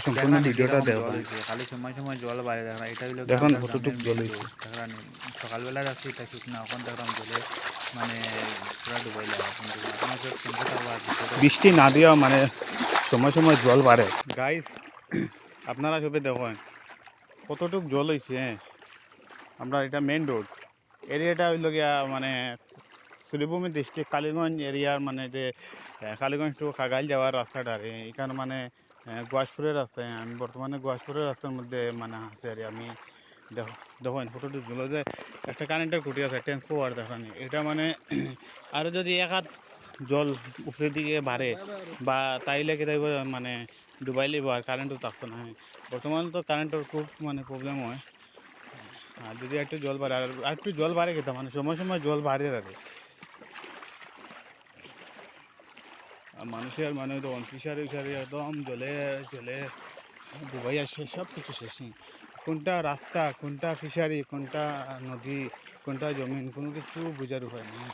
সম্পূর্ণ ভিডিওটা জল দেখবেন। হয়েছে খালি সময় সময় জল বাইরে দেখেন এটা হইলো দেখুন আমরা কতটুক গ্রামের জল মেইন হয়েছে। রোড দেখেন সকালবেলা রাখছি এটা শুকনা এখন দেখলাম জলে মানে পুরা ডুবাইলে এখন ডুবে আপনার সব শুনতে থাকবো আর ভিতরে বৃষ্টি না দিয়েও মানে সময় সময় জল বাড়ে গাইস। আপনারা সবে দেখেন কতটুক জল হয়েছে। আমরা এটা মেইন রোড এরিয়াটা হইল গিয়া মানে শ্রীভূমি ডিস্ট্রিক্ট কালীগঞ্জ এরিয়ার মানে যে কালীগঞ্জ টু খাগাইল যাওয়ার রাস্তাটা এখানে মানে গোয়াসপুরের রাস্তায় আমি বর্তমানে গোয়াসপুরের রাস্তার মধ্যে মানে আছে আর আমি দেখেন ফটোটি জল যে একটা কারেন্টের খুঁটি আছে ট্রান্সফরমার দেখেন এটা মানে আরও যদি এক হাত জল উপরের দিকে বাড়ে বা তাইলে কি তাইব মানে ডুবাই লিব আর কারেন্টও থাকতো না। বর্তমানে তো কারেন্টের খুব মানে প্রবলেম হয়। আর যদি একটু জল বাড়ে আর একটু জল বাড়ে খেতাম মানে সময় সময় জল বাড়ে আর মানুষের মানে তখন ফিশারি উশারি একদম জলে জলে ডুবাই আসে সব কিছু শেষ। কোনটা রাস্তা কোনটা ফিশারি কোনটা নদী কোনটা জমিন কোনো কিছু বোঝার উপায় নেই।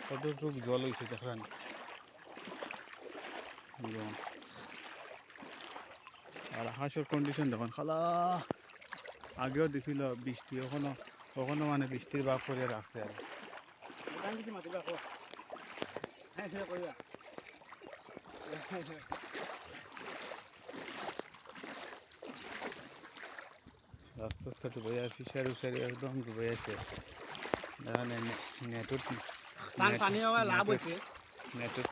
কতটুক জল হয়েছে দেখেন। আর আকাশের কন্ডিশন দেখুন খালা আগেও দিছিল বৃষ্টি ওখানো মানে বৃষ্টির ভাগ করে রাখছে আর রাস্তা রাস্তা ডুবে আর ফিশারি উশারি একদম ডুবে আছে দেখেন নেটত পানি লাভ হয়েছে নেটত